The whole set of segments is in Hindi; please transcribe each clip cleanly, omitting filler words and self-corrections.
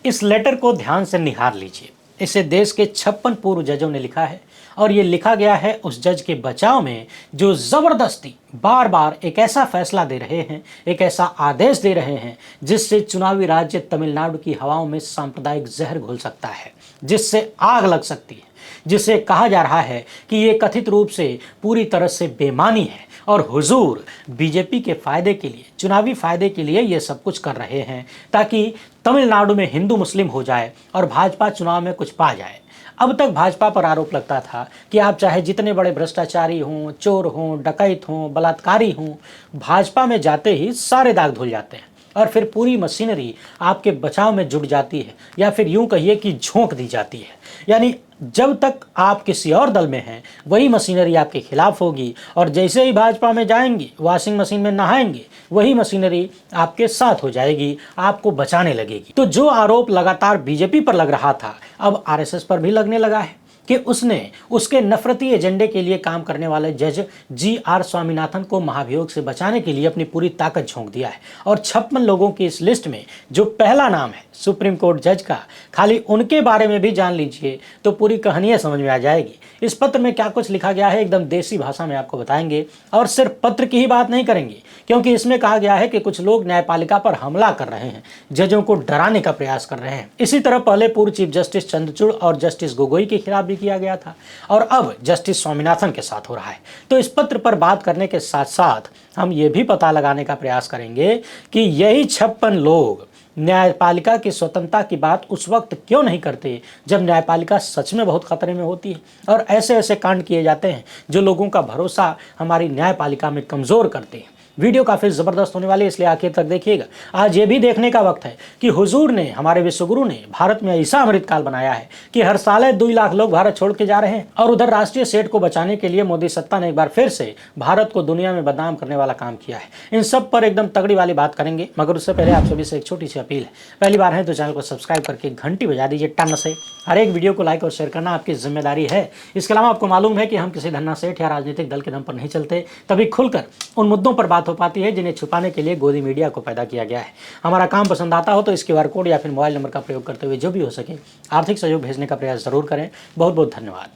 इस लेटर को ध्यान से निहार लीजिए। इसे देश के 56 पूर्व जजों ने लिखा है और ये लिखा गया है उस जज के बचाव में जो जबरदस्ती बार बार एक ऐसा फैसला दे रहे हैं, एक ऐसा आदेश दे रहे हैं जिससे चुनावी राज्य तमिलनाडु की हवाओं में सांप्रदायिक जहर घुल सकता है, जिससे आग लग सकती है, जिसे कहा जा रहा है कि ये कथित रूप से पूरी तरह से बेईमानी है और हुजूर बीजेपी के फायदे के लिए, चुनावी फायदे के लिए ये सब कुछ कर रहे हैं ताकि तमिलनाडु में हिंदू मुस्लिम हो जाए और भाजपा चुनाव में कुछ पा जाए। अब तक भाजपा पर आरोप लगता था कि आप चाहे जितने बड़े भ्रष्टाचारी हों, चोर हों, डकैत हों, बलात्कारी हों, भाजपा में जाते ही सारे दाग धुल जाते हैं और फिर पूरी मशीनरी आपके बचाव में जुट जाती है, या फिर यूं कहिए कि झोंक दी जाती है। यानी जब तक आप किसी और दल में हैं वही मशीनरी आपके खिलाफ होगी और जैसे ही भाजपा में जाएंगे, वॉशिंग मशीन में नहाएंगे, वही मशीनरी आपके साथ हो जाएगी, आपको बचाने लगेगी। तो जो आरोप लगातार बीजेपी पर लग रहा था अब आरएसएस पर भी लगने लगा है कि उसने उसके नफरती एजेंडे के लिए काम करने वाले जज जी.आर. स्वामीनाथन को महाभियोग से बचाने के लिए अपनी पूरी ताकत झोंक दिया है। और 56 लोगों की इस लिस्ट में जो पहला नाम है सुप्रीम कोर्ट जज का, खाली उनके बारे में भी जान लीजिए तो पूरी कहानी समझ में आ जाएगी। इस पत्र में क्या कुछ लिखा गया है एकदम देसी भाषा में आपको बताएंगे और सिर्फ पत्र की ही बात नहीं करेंगे, क्योंकि इसमें कहा गया है कि कुछ लोग न्यायपालिका पर हमला कर रहे हैं, जजों को डराने का प्रयास कर रहे हैं। इसी तरह पहले पूर्व चीफ जस्टिस चंद्रचूड़ और जस्टिस गोगोई के खिलाफ किया गया था और अब जस्टिस स्वामीनाथन के साथ हो रहा है। तो इस पत्र पर बात करने के साथ साथ हम ये भी पता लगाने का प्रयास करेंगे कि यही 56 लोग न्यायपालिका की स्वतंत्रता की बात उस वक्त क्यों नहीं करते जब न्यायपालिका सच में बहुत खतरे में होती है और ऐसे ऐसे कांड किए जाते हैं जो लोगों का भरोसा हमारी न्यायपालिका में कमजोर करते हैं। वीडियो काफ़ी ज़बरदस्त होने वाली है, इसलिए आखिर तक देखिएगा। आज ये भी देखने का वक्त है कि हुजूर ने, हमारे विश्वगुरु ने भारत में ऐसा अमृतकाल बनाया है कि हर साल 2 लाख लोग भारत छोड़ के जा रहे हैं और उधर राष्ट्रीय सेठ को बचाने के लिए मोदी सत्ता ने एक बार फिर से भारत को दुनिया में बदनाम करने वाला काम किया है। इन सब पर एकदम तगड़ी वाली बात करेंगे, मगर उससे पहले आप सभी से एक छोटी सी अपील है। पहली बार है तो चैनल को सब्सक्राइब करके घंटी बजा दीजिए टन से। हर एक वीडियो को लाइक और शेयर करना आपकी जिम्मेदारी है। इसके अलावा आपको मालूम है कि हम किसी धन्ना सेठ या राजनीतिक दल के दम पर नहीं चलते, तभी खुलकर उन मुद्दों पर बात हो पाती है जिन्हें छुपाने के लिए गोदी मीडिया को पैदा किया गया है। हमारा काम पसंद आता हो तो इस QR कोड या फिर मोबाइल नंबर का प्रयोग करते हुए जो भी हो सके आर्थिक सहयोग भेजने का प्रयास जरूर करें। बहुत बहुत धन्यवाद।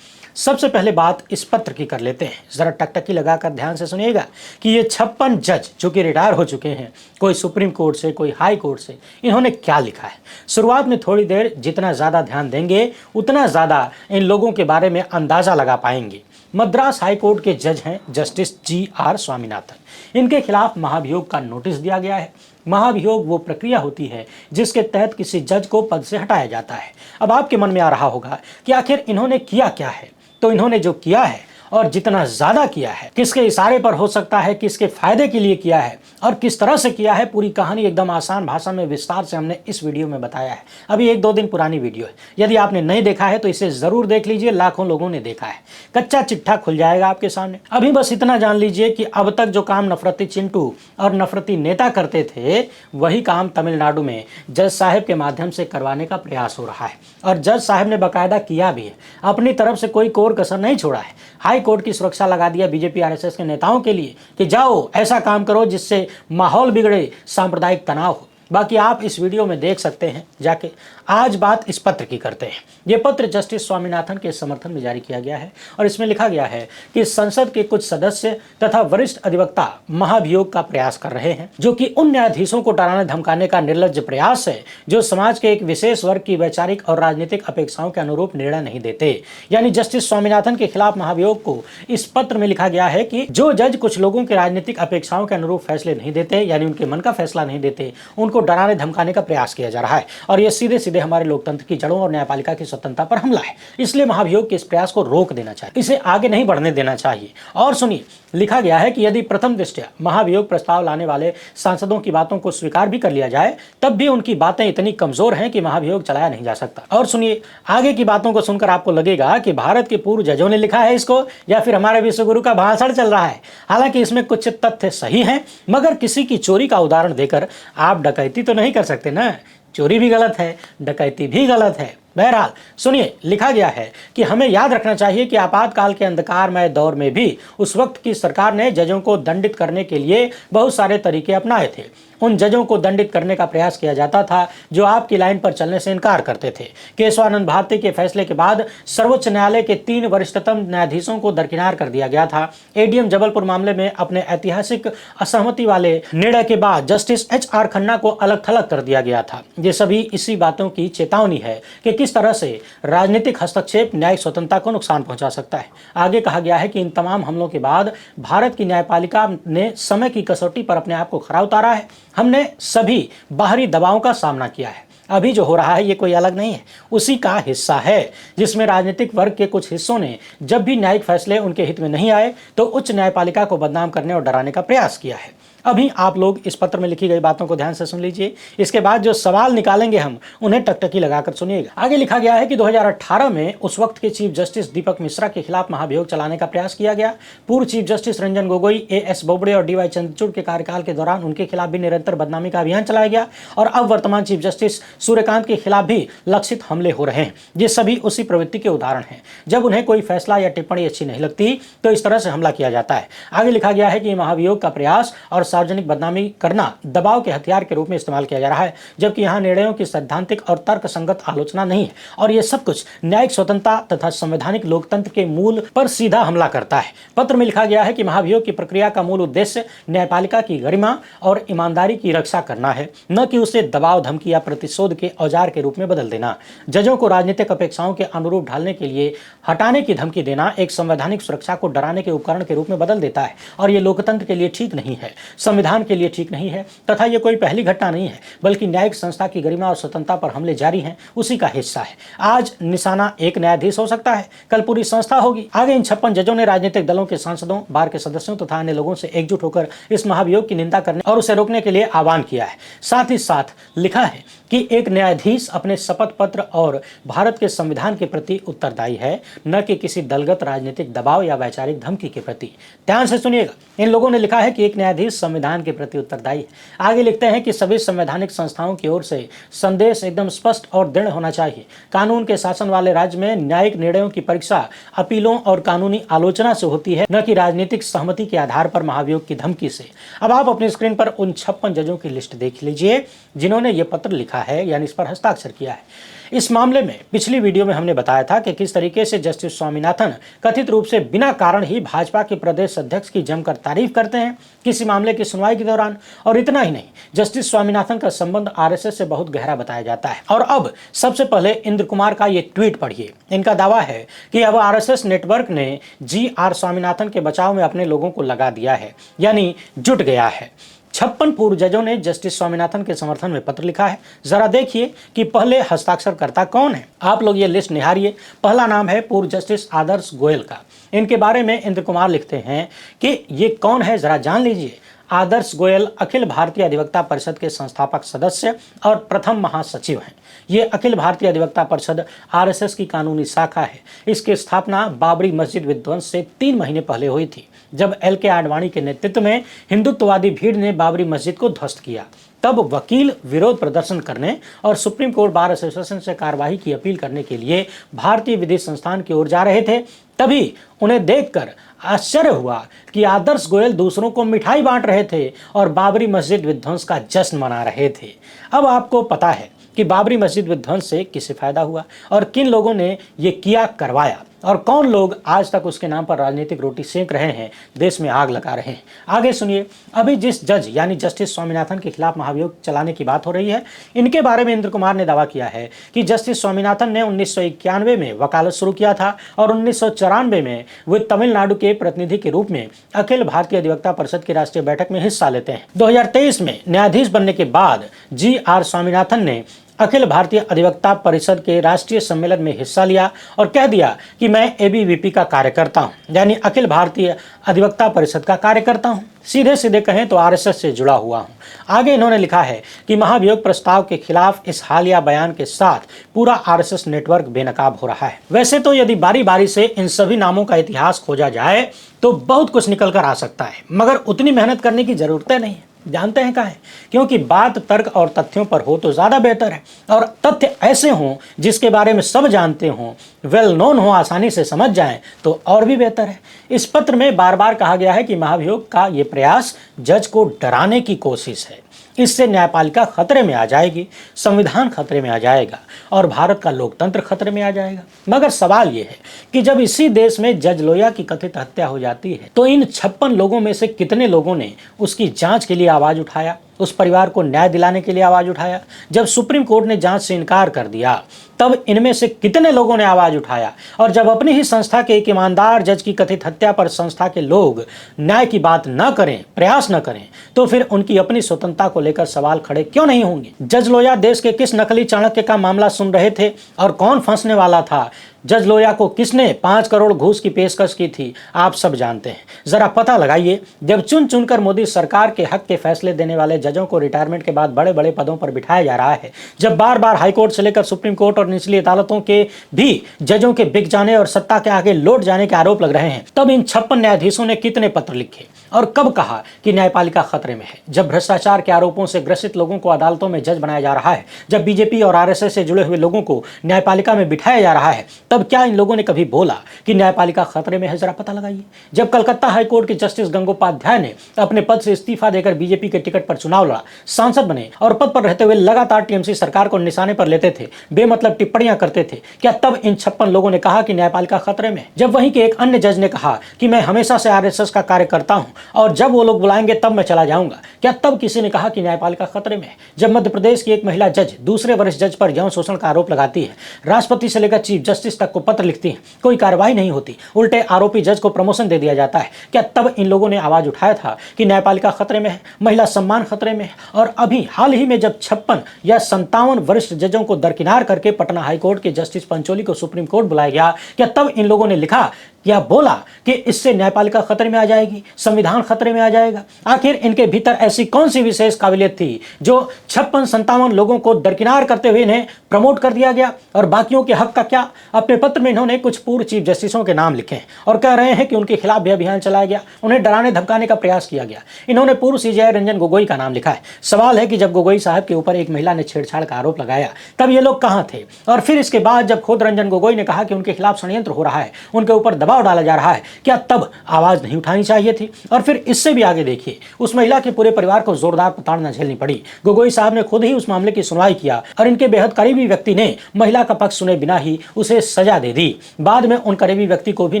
सबसे पहले बात इस पत्र की कर लेते हैं। जरा टकटकी लगाकर ध्यान से सुनिएगा कि ये 56 जज जो कि रिटायर हो चुके हैं, कोई सुप्रीम कोर्ट से, कोई हाई कोर्ट से, इन्होंने क्या लिखा है। शुरुआत में थोड़ी देर जितना ज़्यादा ध्यान देंगे उतना ज़्यादा इन लोगों के बारे में अंदाज़ा लगा पाएंगे। मद्रास हाई कोर्ट के जज हैं जस्टिस जी.आर. स्वामीनाथन। इनके खिलाफ महाभियोग का नोटिस दिया गया है। महाभियोग वो प्रक्रिया होती है जिसके तहत किसी जज को पद से हटाया जाता है। अब आपके मन में आ रहा होगा कि आखिर इन्होंने किया क्या है। तो इन्होंने जो किया है और जितना ज़्यादा किया है, किसके इशारे पर हो सकता है, किसके फायदे के लिए किया है और किस तरह से किया है, पूरी कहानी एकदम आसान भाषा में विस्तार से हमने इस वीडियो में बताया है। अभी 1-2 दिन पुरानी वीडियो है, यदि आपने नहीं देखा है तो इसे ज़रूर देख लीजिए। लाखों लोगों ने देखा है, कच्चा चिट्ठा खुल जाएगा आपके सामने। अभी बस इतना जान लीजिए कि अब तक जो काम नफरती चिंटू और नफरती नेता करते थे वही काम तमिलनाडु में जज साहब के माध्यम से करवाने का प्रयास हो रहा है और जज साहब ने बाकायदा किया भी है। अपनी तरफ से कोई कोर कसर नहीं छोड़ा है। हाई कोर्ट की सुरक्षा लगा दिया बीजेपी आरएसएस के नेताओं के लिए कि जाओ ऐसा काम करो जिससे माहौल बिगड़े, सांप्रदायिक तनाव हो। बाकी आप इस वीडियो में देख सकते हैं जाके। आज बात इस पत्र की करते हैं। ये पत्र जस्टिस स्वामीनाथन के समर्थन में जारी किया गया है और इसमें लिखा गया है कि संसद के कुछ सदस्य तथा वरिष्ठ अधिवक्ता महाभियोग का प्रयास कर रहे हैं, जो कि उन न्यायाधीशों को डराने धमकाने का निर्लज्ज प्रयास है जो समाज के एक विशेष वर्ग की वैचारिक और राजनीतिक अपेक्षाओं के अनुरूप निर्णय नहीं देते। यानी जस्टिस स्वामीनाथन के खिलाफ महाभियोग को इस पत्र में लिखा गया है कि जो जज कुछ लोगों की राजनीतिक अपेक्षाओं के अनुरूप फैसले नहीं देते, यानी उनके मन का फैसला नहीं देते, उनको डराने धमकाने का प्रयास किया जा रहा है और यह सीधे सीधे हमारे लोकतंत्र की जड़ों और न्यायपालिका की स्वतंत्रता पर हमला है। इसलिए महाभियोग के इस प्रयास को रोक देना चाहिए, इसे आगे नहीं बढ़ने देना चाहिए। और सुनिए, लिखा गया है कि यदि प्रथम दृष्टया महाभियोग प्रस्ताव लाने वाले सांसदों की बातों को स्वीकार भी कर लिया जाए तब भी उनकी बातें इतनी कमजोर हैं कि महाभियोग चलाया नहीं जा सकता। और सुनिए, आगे की बातों को सुनकर आपको लगेगा कि भारत के पूर्व जजों ने लिखा है इसको या फिर हमारे विश्वगुरु का भाषण चल रहा है। हालांकि इसमें कुछ तथ्य सही हैं, मगर किसी की चोरी का उदाहरण देकर आप डकैती तो नहीं कर सकते ना। चोरी भी गलत है, डकैती भी गलत है। बहरहाल सुनिए, लिखा गया है कि हमें याद रखना चाहिए कि आपातकाल के अंधकारमय दौर में भी उस वक्त की सरकार ने जजों को दंडित करने के लिए बहुत सारे तरीके अपनाए थे। उन जजों को दंडित करने का प्रयास किया जाता था जो आपकी लाइन पर चलने से इनकार करते थे। केशवानंद भारती के फैसले के बाद सर्वोच्च न्यायालय के 3 वरिष्ठतम न्यायाधीशों को दरकिनार कर दिया गया था। एडीएम जबलपुर मामले में अपने ऐतिहासिक असहमति वाले निर्णय के बाद जस्टिस एच.आर. खन्ना को अलग थलग कर दिया गया था। ये सभी इसी बातों की चेतावनी है कि किस तरह से राजनीतिक हस्तक्षेप न्यायिक स्वतंत्रता को नुकसान पहुंचा सकता है। आगे कहा गया है कि इन तमाम हमलों के बाद भारत की न्यायपालिका ने समय की कसौटी पर अपने आप को खरा उतारा है। हमने सभी बाहरी दबावों का सामना किया है। अभी जो हो रहा है ये कोई अलग नहीं है, उसी का हिस्सा है, जिसमें राजनीतिक वर्ग के कुछ हिस्सों ने जब भी न्यायिक फैसले उनके हित में नहीं आए तो उच्च न्यायपालिका को बदनाम करने और डराने का प्रयास किया है। अभी आप लोग इस पत्र में लिखी गई बातों को ध्यान से सुन लीजिए। इसके बाद जो सवाल निकालेंगे हम उन्हें टकटकी लगाकर सुनिएगा। आगे लिखा गया है कि 2018 में उस वक्त के चीफ जस्टिस दीपक मिश्रा के खिलाफ महाभियोग चलाने का प्रयास किया गया। पूर्व chief justice Ranjan Gogoi, AS. Bobde और डी.वाई. चंद्रचूड़ के कार्यकाल के दौरान उनके खिलाफ भी निरंतर बदनामी का अभियान चलाया गया और अब वर्तमान चीफ जस्टिस सूर्यकांत के खिलाफ भी लक्षित हमले हो रहे हैं। ये सभी उसी प्रवृत्ति के उदाहरण हैं। जब उन्हें कोई फैसला या टिप्पणी अच्छी नहीं लगती तो इस तरह से हमला किया जाता है। आगे लिखा गया है कि महाभियोग का प्रयास और सार्वजनिक बदनामी करना दबाव के हथियार के रूप में इस्तेमाल किया जा रहा है, जबकि यहाँ निर्णयों की सैद्धांतिक और तर्कसंगत आलोचना नहीं है और ये सब कुछ न्यायिक स्वतंत्रता तथा संवैधानिक लोकतंत्र के मूल पर सीधा हमला करता है। पत्र में लिखा गया है कि महाभियोग की प्रक्रिया का मूल उद्देश्य न्यायपालिका की गरिमा और ईमानदारी की रक्षा करना है, न कि उसे दबाव, धमकी या प्रतिशोध के औजार के रूप में बदल देना। जजों को राजनीतिक अपेक्षाओं के अनुरूप ढालने के लिए हटाने की धमकी देना एक संवैधानिक सुरक्षा को डराने के उपकरण के रूप में बदल देता है और ये लोकतंत्र के लिए ठीक नहीं है, संविधान के लिए ठीक नहीं है तथा ये कोई पहली घटना नहीं है, बल्कि न्यायिक संस्था की गरिमा और स्वतंत्रता पर हमले जारी हैं, उसी का हिस्सा है। आज निशाना एक न्यायाधीश हो सकता है, कल पूरी संस्था होगी। आगे इन 56 जजों ने राजनीतिक दलों के सांसदों, बार के सदस्यों तथा अन्य लोगों से एकजुट होकर इस महाभियोग की निंदा करने और उसे रोकने के लिए आह्वान किया है। साथ ही साथ लिखा है कि एक न्यायाधीश अपने शपथ पत्र और भारत के संविधान के प्रति उत्तरदायी है, न कि किसी दलगत राजनीतिक दबाव या वैचारिक धमकी के प्रति। ध्यान से सुनिएगा, इन लोगों ने लिखा है कि एक न्यायाधीश संविधान के प्रति उत्तरदायी है। आगे लिखते हैं कि सभी संवैधानिक संस्थाओं की ओर से संदेश एकदम स्पष्ट और दृढ़ होना चाहिए। कानून के शासन वाले राज्य में न्यायिक निर्णयों की परीक्षा अपीलों और कानूनी आलोचना से होती है, न कि राजनीतिक सहमति के आधार पर महाभियोग की धमकी से। अब आप अपनी स्क्रीन पर उन 56 जजों की लिस्ट देख लीजिए जिन्होंने ये पत्र लिखा है, यानी इस पर हस्ताक्षर किया है। इस मामले में पिछली वीडियो में हमने बताया था कि किस तरीके से जस्टिस स्वामीनाथन कथित रूप से बिना कारण ही भाजपा के प्रदेश अध्यक्ष की जमकर तारीफ करते हैं किसी मामले की सुनवाई के दौरान। और इतना ही नहीं, जस्टिस स्वामीनाथन का संबंध आरएसएस से बहुत गहरा बताया जाता है। और अब सबसे पहले इंद्र कुमार का ये ट्वीट पढ़िए। इनका दावा है कि अब आरएसएस नेटवर्क ने जी.आर. स्वामीनाथन के बचाव में अपने लोगों को लगा दिया है, यानी जुट गया है। 56 पूर्व जजों ने जस्टिस स्वामीनाथन के समर्थन में पत्र लिखा है। जरा देखिए कि पहले हस्ताक्षरकर्ता कौन है। आप लोग ये लिस्ट निहारिए। पहला नाम है पूर्व जस्टिस आदर्श गोयल का। इनके बारे में इंद्र कुमार लिखते हैं कि ये कौन है, जरा जान लीजिए। आदर्श गोयल अखिल भारतीय अधिवक्ता परिषद के संस्थापक सदस्य और प्रथम महासचिव हैं। ये अखिल भारतीय अधिवक्ता परिषद आरएसएस की कानूनी शाखा है। इसकी स्थापना बाबरी मस्जिद विध्वंस से 3 महीने पहले हुई थी, जब एल.के. आडवाणी के नेतृत्व में हिंदुत्ववादी भीड़ ने बाबरी मस्जिद को ध्वस्त किया। तब वकील विरोध प्रदर्शन करने और सुप्रीम कोर्ट बार एसोसिएशन से कार्रवाई की अपील करने के लिए भारतीय विधि संस्थान की ओर जा रहे थे। तभी उन्हें देखकर आश्चर्य हुआ कि आदर्श गोयल दूसरों को मिठाई बांट रहे थे और बाबरी मस्जिद विध्वंस का जश्न मना रहे थे। अब आपको पता है कि बाबरी मस्जिद विध्वंस से किसे फायदा हुआ और किन लोगों ने ये किया करवाया और कौन लोग आज तक उसके नाम पर राजनीतिक रोटी सेंक रहे हैं, देश में आग लगा रहे हैं। आगे सुनिए। अभी जिस जज यानी जस्टिस स्वामीनाथन के खिलाफ महाभियोग चलाने की बात हो रही है, इनके बारे में इंद्र कुमार ने दावा किया है कि जस्टिस स्वामीनाथन ने 1991 में वकालत शुरू किया था और 1994 में वे तमिलनाडु के प्रतिनिधि के रूप में अखिल भारतीय अधिवक्ता परिषद की राष्ट्रीय बैठक में हिस्सा लेते हैं। 2023 में न्यायाधीश बनने के बाद जी.आर. स्वामीनाथन ने अखिल भारतीय अधिवक्ता परिषद के राष्ट्रीय सम्मेलन में हिस्सा लिया और कह दिया कि मैं एबीवीपी का कार्यकर्ता हूं, यानी अखिल भारतीय अधिवक्ता परिषद का कार्यकर्ता हूं। सीधे सीधे कहें तो आरएसएस से जुड़ा हुआ हूं। आगे इन्होंने लिखा है कि महाभियोग प्रस्ताव के खिलाफ इस हालिया बयान के साथ पूरा आरएसएस नेटवर्क बेनकाब हो रहा है। वैसे तो यदि बारी बारी से इन सभी नामों का इतिहास खोजा जाए तो बहुत कुछ निकल कर आ सकता है, मगर उतनी मेहनत करने की जरूरत नहीं है। जानते हैं क्या है? क्योंकि बात तर्क और तथ्यों पर हो तो ज्यादा बेहतर है और तथ्य ऐसे हों जिसके बारे में सब जानते हों, वेल नोन हो, आसानी से समझ जाएं तो और भी बेहतर है। इस पत्र में बार बार कहा गया है कि महाभियोग का ये प्रयास जज को डराने की कोशिश है। इससे न्यायपालिका खतरे में आ जाएगी, संविधान खतरे में आ जाएगा और भारत का लोकतंत्र खतरे में आ जाएगा। मगर सवाल यह है कि जब इसी देश में जज लोया की कथित हत्या हो जाती है तो इन 56 लोगों में से कितने लोगों ने उसकी जांच के लिए आवाज उठाया, उस परिवार को न्याय दिलाने के लिए आवाज उठाया? जब सुप्रीम कोर्ट ने जांच से इनकार कर दिया तब इनमें से कितने लोगों ने आवाज उठाया? और जब अपनी ही संस्था के एक ईमानदार जज की कथित हत्या पर संस्था के लोग न्याय की बात न करें, प्रयास न करें, तो फिर उनकी अपनी स्वतंत्रता को लेकर सवाल खड़े क्यों नहीं होंगे? जज लोया देश के किस नकली चाणक्य का मामला सुन रहे थे और कौन फंसने वाला था? जज लोया को किसने 5 करोड़ घूस की पेशकश की थी, आप सब जानते हैं। जरा पता लगाइए। जब चुन चुनकर मोदी सरकार के हक के फैसले देने वाले जजों को रिटायरमेंट के बाद बड़े बड़े पदों पर बिठाया जा रहा है, जब बार बार हाईकोर्ट से लेकर सुप्रीम कोर्ट और निचली अदालतों के भी जजों के बिक जाने और सत्ता के आगे लौट जाने के आरोप लग रहे हैं, तब इन 56 न्यायाधीशों ने कितने पत्र लिखे और कब कहा कि न्यायपालिका खतरे में है? जब भ्रष्टाचार के आरोपों से ग्रसित लोगों को अदालतों में जज बनाया जा रहा है, जब बीजेपी और आरएसएस से जुड़े हुए लोगों को न्यायपालिका में बिठाया जा रहा है, तब क्या इन लोगों ने कभी बोला कि न्यायपालिका खतरे में है? जरा पता लगाइए। जब कलकत्ता हाईकोर्ट के जस्टिस गंगोपाध्याय ने अपने पद से इस्तीफा देकर बीजेपी के टिकट पर चुनाव लड़ा, सांसद बने और पद पर रहते हुए लगातार टीएमसी सरकार को निशाने पर लेते थे, बेमतलब टिप्पणियां करते थे, क्या तब इन 56 लोगों ने कहा कि न्यायपालिका खतरे में? जब वहीं के एक अन्य जज ने कहा कि मैं हमेशा से आरएसएस का कार्य करता हूं और जब वो लोग बुलाएंगे तब मैं चला जाऊंगा, क्या तब किसी ने कहा कि न्यायपालिका खतरे में है? जब मध्य प्रदेश की एक महिला जज दूसरे वरिष्ठ जज पर यौन शोषण का आरोप लगाती है, राष्ट्रपति से लेकर चीफ जस्टिस तक को पत्र लिखती है, कोई कार्रवाई नहीं होती, उल्टे आरोपी जज को प्रमोशन दे दिया जाता है, क्या तब इन लोगों ने आवाज उठाया था कि न्यायपालिका खतरे में है, महिला सम्मान खतरे में है? और अभी हाल ही में जब 56 या 57 वरिष्ठ जजों को दरकिनार करके पटना हाईकोर्ट के जस्टिस पंचोली को सुप्रीम कोर्ट बुलाया गया, क्या तब इन लोगों ने लिखा या बोला कि इससे न्यायपालिका खतरे में आ जाएगी, संविधान खतरे में आ जाएगा? आखिर इनके भीतर ऐसी कौन सी विशेष काबिलियत थी जो 56-57 लोगों को दरकिनार करते हुए इन्हें प्रमोट कर दिया गया? और बाकियों के हक का क्या? अपने पत्र में इन्होंने कुछ पूर्व चीफ जस्टिसों के नाम लिखे और कह रहे हैं कि उनके खिलाफ भी अभियान चलाया गया, उन्हें डराने धमकाने का प्रयास किया गया। इन्होंने पूर्व सीजेआई रंजन गोगोई का नाम लिखा है। सवाल है कि जब गोगोई साहब के ऊपर एक महिला ने छेड़छाड़ का आरोप लगाया तब ये लोग कहां थे? और फिर इसके बाद जब खुद रंजन गोगोई ने कहा कि उनके खिलाफ षड्यंत्र हो रहा है, उनके ऊपर दबाव डाला जा रहा है, क्या तब आवाज नहीं उठानी चाहिए थी? और फिर इससे भी आगे देखिए, उस महिला के पूरे परिवार को जोरदार प्रताड़ना झेलनी पड़ी। गोगोई साहब ने खुद ही उस मामले की सुनवाई किया और इनके बेहद करीबी व्यक्ति ने महिला का पक्ष सुने बिना ही उसे सजा दे दी। बाद में उन करीबी व्यक्ति को भी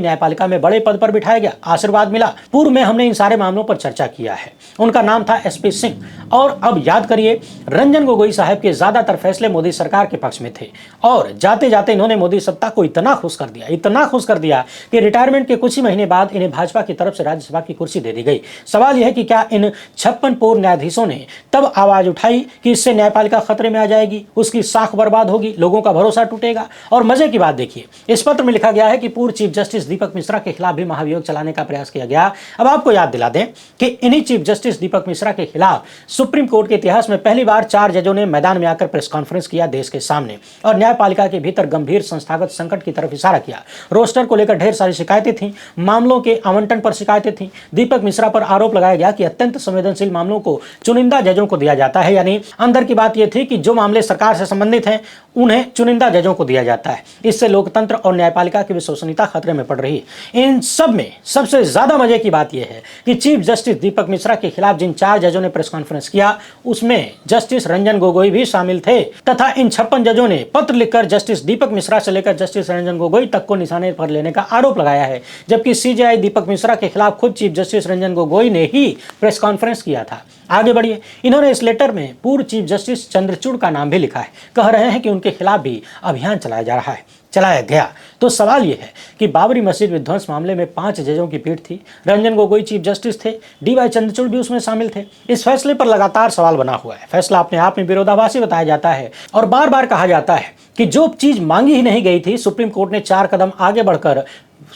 न्यायपालिका में बड़े पद पर बिठाया गया, आशीर्वाद मिला। पूर्व में हमने इन सारे मामलों पर चर्चा किया है। उनका नाम था एसपी सिंह। और अब याद करिए, रंजन गोगोई साहब के ज्यादातर फैसले मोदी सरकार के पक्ष में थे और जाते जाते इन्होंने मोदी सत्ता को इतना खुश कर दिया कि रिटायरमेंट के कुछ ही महीने बाद इन्हें भाजपा की तरफ से राज्यसभा की कुर्सी दे दी गई। सवाल यह है कि क्या इन 56 पूर्व न्यायाधीशों ने तब आवाज उठाई कि इससे न्यायपालिका खतरे में आ जाएगी, उसकी साख बर्बाद होगी, लोगों का भरोसा टूटेगा? और मजे की बात देखिए, इस पत्र में लिखा गया है कि पूर्व चीफ जस्टिस दीपक मिश्रा के खिलाफ भी महाभियोग चलाने का प्रयास किया गया। अब आपको याद दिला दें कि इन्हीं चीफ जस्टिस दीपक मिश्रा के खिलाफ सुप्रीम कोर्ट के इतिहास में पहली बार 4 जजों ने मैदान में आकर प्रेस कॉन्फ्रेंस किया देश के सामने और न्यायपालिका के भीतर गंभीर संस्थागत संकट की तरफ इशारा किया। रोस्टर को लेकर ढेर सारी शिकायतें थीं, मामलों के आवंटन पर शिकायतें थीं। दीपक मिश्रा पर आरोप लगाया गया कि अत्यंत संवेदनशील मामलों को चुनिंदा जजों को दिया जाता है, यानी अंदर की बात यह थी कि जो मामले सरकार से संबंधित हैं उन्हें चुनिंदा जजों को दिया जाता है। इससे लोकतंत्र और न्यायपालिका की विश्वसनीयता खतरे में पड़ रही है। इन सब में सबसे ज्यादा मजे की बात यह है कि चीफ जस्टिस दीपक मिश्रा के खिलाफ जिन 4 जजों ने प्रेस कॉन्फ्रेंस किया उसमें जस्टिस रंजन गोगोई भी शामिल थे तथा इन 56 जजों ने पत्र लिखकर जस्टिस दीपक मिश्रा से लेकर जस्टिस रंजन गोगोई तक को निशाने पर लेने का आरोप लगाया है, जबकि सीजेआई दीपक मिश्रा के खिलाफ खुद चीफ जस्टिस रंजन गोगोई ने ही प्रेस कॉन्फ्रेंस किया था। आगे बढ़िए, इन्होंने इस लेटर में पूर्व चीफ जस्टिस चंद्रचूड़ का नाम भी लिखा है। कह रहे हैं कि उनके खिलाफ भी अभियान चलाया गया। तो सवाल यह है कि बाबरी मस्जिद विध्वंस मामले में 5 जजों की पीठ थी। रंजन गोगोई चीफ जस्टिस थे, डीवाई चंद्रचूड़ भी उसमें शामिल थे। इस फैसले पर लगातार सवाल बना हुआ है। फैसला अपने आप में विरोधाभासी बताया जाता है और बार बार कहा जाता है कि जो चीज मांगी ही नहीं गई थी, सुप्रीम कोर्ट ने 4 कदम आगे बढ़कर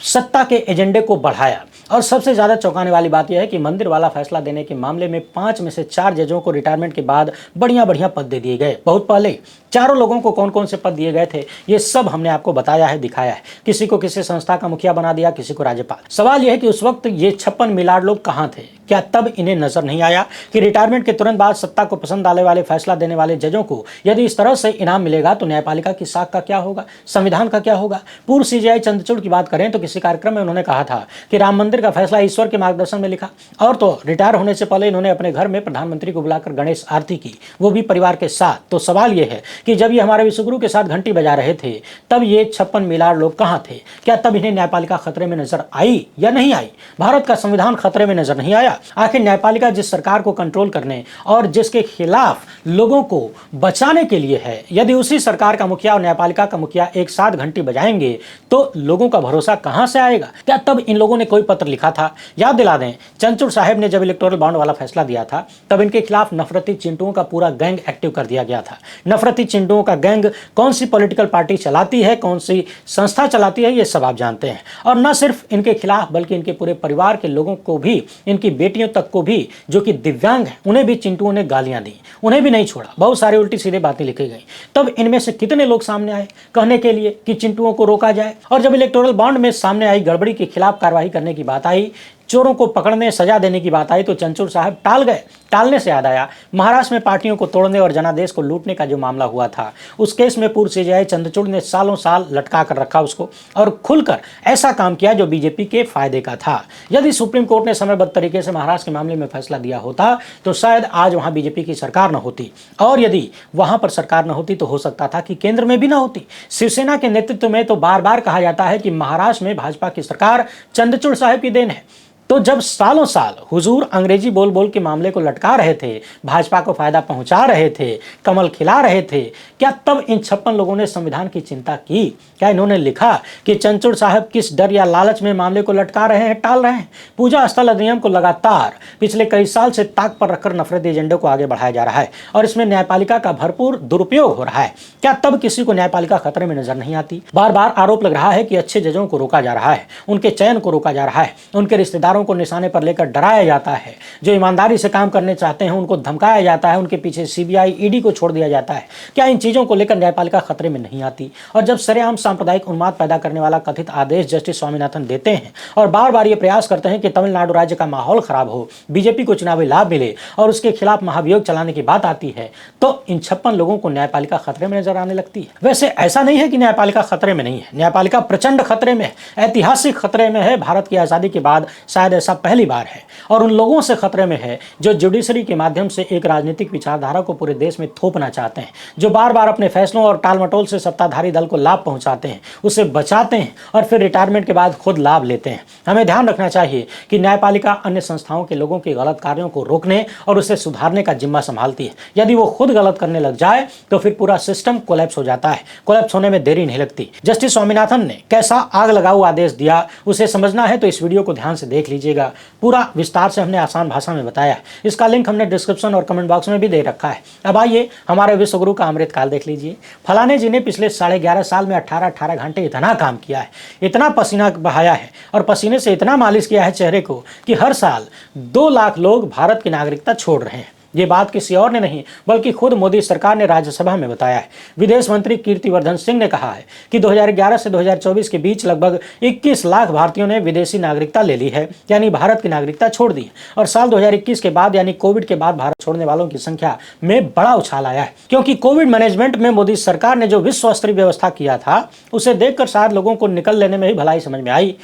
सत्ता के एजेंडे को बढ़ाया। और सबसे ज्यादा चौंकाने वाली बात यह है कि मंदिर वाला फैसला देने के मामले में 5 में से 4 जजों को रिटायरमेंट के बाद बढ़िया पद दे दिए गए। बहुत पहले चारों लोगों को कौन कौन से पद दिए गए थे ये सब हमने आपको बताया है, दिखाया है। किसी को किसी संस्था का मुखिया बना दिया, किसी को राज्यपाल। सवाल यह है कि उस वक्त ये 56 मिलाड लोग कहां थे, क्या तब इन्हें नजर नहीं आया कि रिटायरमेंट के तुरंत बाद सत्ता को पसंद आने वाले फैसला देने वाले जजों को यदि इस तरह से इनाम मिलेगा तो न्यायपालिका की साख का क्या होगा, संविधान का क्या होगा। पूर्व सीजेआई चंद्रचूड़ की बात करें तो किसी कार्यक्रम में उन्होंने कहा था कि राम मंदिर का फैसला ईश्वर के मार्गदर्शन में लिखा, और तो रिटायर होने से पहले इन्होंने अपने घर में प्रधानमंत्री को बुलाकर गणेश आरती की, वो भी परिवार के साथ। तो सवाल यह है कि जब ये हमारे विश्वगुरु के साथ घंटी बजा रहे थे तब ये 56 मिलियन लोग कहां थे? क्या तब इन्हें न्यायपालिका खतरे में नजर आई या नहीं आई? भारत का संविधान खतरे में नजर नहीं आया? आखिर न्यायपालिका जिस सरकार को कंट्रोल करने और जिसके खिलाफ लोगों को बचाने के लिए है, यदि उसी सरकार का मुखिया और न्यायपालिका का मुखिया एक साथ घंटी बजाएंगे तो लोगों का भरोसा कहां से आएगा? क्या तब इन लोगों ने कोई पत्र लिखा था? याद दिला दें, चंद्रचूड़ साहब ने जब इलेक्टोरल बॉन्ड वाला फैसला दिया था तब इनके खिलाफ नफरती चिंटुओं का पूरा गैंग एक्टिव कर दिया गया था। नफरती चिंटुओं का गैंग कौन सी पॉलिटिकल पार्टी चलाती है, कौन सी संस्था चलाती है, ये सब आप जानते हैं। और न सिर्फ इनके खिलाफ बल्कि इनके पूरे परिवार के लोगों को भी, इनकी बेटियों तक को भी जो कि दिव्यांग हैं, उन्हें भी चिंटुओं ने गालियां दी, उन्हें भी नहीं छोड़ा। बहुत सारी उल्टी सीधे बातें लिखी गई। तब इनमें से कितने लोग सामने आए कहने के लिए कि चिंटुओं को रोका जाए। और जब इलेक्टोरल बॉन्ड में सामने आई गड़बड़ी के खिलाफ कार्रवाई करने की बात आई, चोरों को पकड़ने, सजा देने की बात आई तो चंद्रचूड़ साहब टाल गए। टालने से याद आया, महाराष्ट्र में पार्टियों को तोड़ने और जनादेश को लूटने का जो मामला हुआ था, उस केस में पूर्व सीजेआई चंद्रचूड़ ने सालों साल लटका कर रखा उसको और खुलकर ऐसा काम किया जो बीजेपी के फायदे का था। यदि सुप्रीम कोर्ट ने समयबद्ध तरीके से महाराष्ट्र के मामले में फैसला दिया होता तो शायद आज वहां बीजेपी की सरकार न होती, और यदि वहां पर सरकार न होती तो हो सकता था कि केंद्र में भी न होती। शिवसेना के नेतृत्व में तो बार बार कहा जाता है कि महाराष्ट्र में भाजपा की सरकार चंद्रचूड़ साहब की देन है। तो जब सालों साल हुजूर अंग्रेजी बोल बोल के मामले को लटका रहे थे, भाजपा को फायदा पहुंचा रहे थे, कमल खिला रहे थे, क्या तब इन 56 लोगों ने संविधान की चिंता की? क्या इन्होंने लिखा कि चंद्रचूड़ साहब किस डर या लालच में मामले को लटका रहे हैं, टाल रहे हैं? पूजा स्थल अधिनियम को लगातार पिछले कई साल से ताक पर रखकर नफरती एजेंडे को आगे बढ़ाया जा रहा है और इसमें न्यायपालिका का भरपूर दुरुपयोग हो रहा है। क्या तब किसी को न्यायपालिका खतरे में नजर नहीं आती? बार बार आरोप लग रहा है कि अच्छे जजों को रोका जा रहा है, उनके चयन को रोका जा रहा है, उनके रिश्तेदारों को निशाने पर लेकर डराया जाता है, जो ईमानदारी से काम करने चाहते हैं उनको धमकाया जाता है, उनके पीछे सीबीआई, ईडी को छोड़ दिया जाता है। क्या इन चीजों को लेकर न्यायपालिका खतरे में नहीं आती? और जब सरेआम सांप्रदायिक उन्माद पैदा करने वाला कथित आदेश जस्टिस स्वामीनाथन देते हैं और बार बार ये प्रयास करते हैं कि तमिलनाडु राज्य का माहौल खराब हो, बीजेपी को चुनावी लाभ मिले और उसके खिलाफ महाभियोग चलाने की बात आती है, तो इन 56 लोगों को न्यायपालिका खतरे में नजर आने लगती है। वैसे ऐसा नहीं है कि न्यायपालिका खतरे में नहीं है, न्यायपालिका प्रचंड खतरे में है, ऐतिहासिक खतरे में है। भारत की आजादी के बाद शायद ऐसा पहली बार है, और उन लोगों से खतरे में है जो जुडिशरी के माध्यम से एक राजनीतिक विचारधारा को पूरे देश में थोपना चाहते हैं, जो बार बार अपने फैसलों और टालमटोल से सत्ताधारी दल को लाभ पहुंचाते हैं, उसे बचाते हैं और फिर रिटायरमेंट के बाद खुद लाभ लेते हैं। हमें ध्यान रखना चाहिए कि न्यायपालिका अन्य संस्थाओं के लोगों के गलत कार्यों को रोकने और उसे सुधारने का जिम्मा संभालती है। यदि वो खुद गलत करने लग जाए तो फिर पूरा सिस्टम कोलैप्स हो जाता है। कोलैप्स होने में देरी नहीं लगती। जस्टिस स्वामीनाथन ने कैसा आग लगाऊ आदेश दिया, उसे समझना है तो इस वीडियो को ध्यान से देख लीजिएगा। पूरा विस्तार से हमने आसान भाषा में बताया है। इसका लिंक हमने डिस्क्रिप्शन और कमेंट बॉक्स में भी दे रखा है। अब आइए हमारे विश्वगुरु का अमृतकाल देख लीजिए। फलाने जी ने पिछले 11.5 साल में 18 घंटे इतना काम किया है, इतना पसीना बहाया है और पसीने से इतना मालिश किया है चेहरे को कि हर साल 2 लाख लोग भारत की नागरिकता छोड़ रहे हैं। ये बात किसी और ने नहीं बल्कि खुद मोदी सरकार ने राज्यसभा में बताया है। विदेश मंत्री कीर्तिवर्धन सिंह ने कहा है कि 2011 से 2024 के बीच लगभग 21 लाख भारतीयों ने विदेशी नागरिकता ले ली है, यानी भारत की नागरिकता छोड़ दी है। और साल 2021 के बाद यानी कोविड के बाद भारत छोड़ने वालों की संख्या में बड़ा उछाल आया है, क्योंकि कोविड मैनेजमेंट में मोदी सरकार ने जो विश्व स्तरीय व्यवस्था किया था उसे देखकर शायद लोगों को निकल लेने में ही भलाई समझ में आई।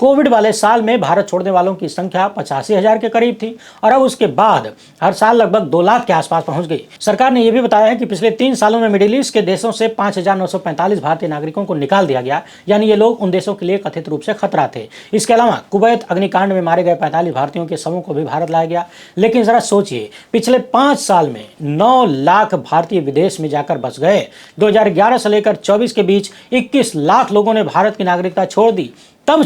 कोविड वाले साल में भारत छोड़ने वालों की संख्या 85,000 के करीब थी और अब उसके बाद हर साल लगभग 2 लाख के आसपास पहुंच गई। सरकार ने यह भी बताया है कि पिछले 3 सालों में मिडिल ईस्ट के देशों से 5,945 भारतीय नागरिकों को निकाल दिया गया, यानी ये लोग उन देशों के लिए कथित रूप से खतरा थे। इसके अलावा कुवैत अग्निकांड में मारे गए 45 भारतीयों के शवों को भी भारत लाया गया। लेकिन जरा सोचिए, पिछले 5 साल में 9 लाख भारतीय विदेश में जाकर बस गए। 2011 से लेकर 24 के बीच 21 लाख लोगों ने भारत की नागरिकता छोड़ दी। तब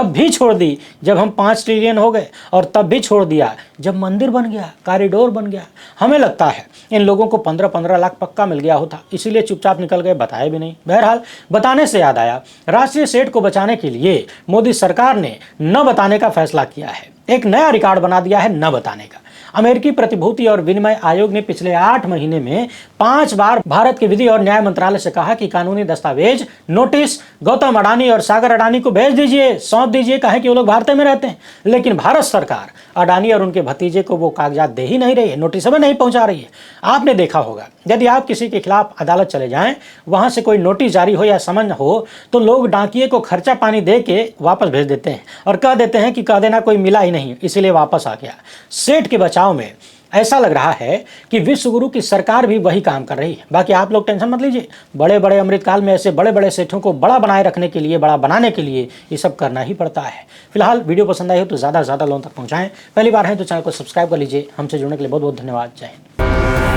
भी छोड़ दी जब हम 5 ट्रिलियन हो गए, और तब भी छोड़ दिया जब मंदिर बन गया, कॉरिडोर बन गया। हमें लगता है इन लोगों को 15-15 लाख पक्का मिल गया होता, इसीलिए चुपचाप निकल गए, बताए भी नहीं। बहरहाल, बताने से याद आया, राष्ट्रीय सेठ को बचाने के लिए मोदी सरकार ने न बताने का फैसला किया है। एक नया रिकॉर्ड बना दिया है न बताने का। अमेरिकी प्रतिभूति और विनिमय आयोग ने पिछले 8 महीने में 5 बार भारत के विधि और न्याय मंत्रालय से कहा कि कानूनी दस्तावेज नोटिस गौतम अडानी और सागर अडानी को भेज दीजिए, सौंप दीजिए, कहे कि वो लोग भारत में रहते हैं। लेकिन भारत सरकार अडानी और उनके भतीजे को वो कागजात दे ही नहीं रही है, नोटिस में नहीं पहुंचा रही है। आपने देखा होगा, यदि आप किसी के खिलाफ अदालत चले जाएं, वहां से कोई नोटिस जारी हो या समन हो, तो लोग डाकिए को खर्चा पानी दे के वापस भेज देते हैं और कह देते हैं कि कह देना कोई मिला ही नहीं, इसीलिए वापस आ गया। सेठ के बचाव में ऐसा लग रहा है कि विश्व गुरु की सरकार भी वही काम कर रही है। बाकी आप लोग टेंशन मत लीजिए, बड़े बड़े अमृतकाल में ऐसे बड़े बड़े सेठों को बड़ा बनाए रखने के लिए, बड़ा बनाने के लिए ये सब करना ही पड़ता है। फिलहाल वीडियो पसंद आई हो तो ज़्यादा से ज़्यादा लोगों तक पहुँचाएं। पहली बार है तो चैनल को सब्सक्राइब कर लीजिए। हमसे जुड़ने के लिए बहुत बहुत धन्यवाद। जय हिंद।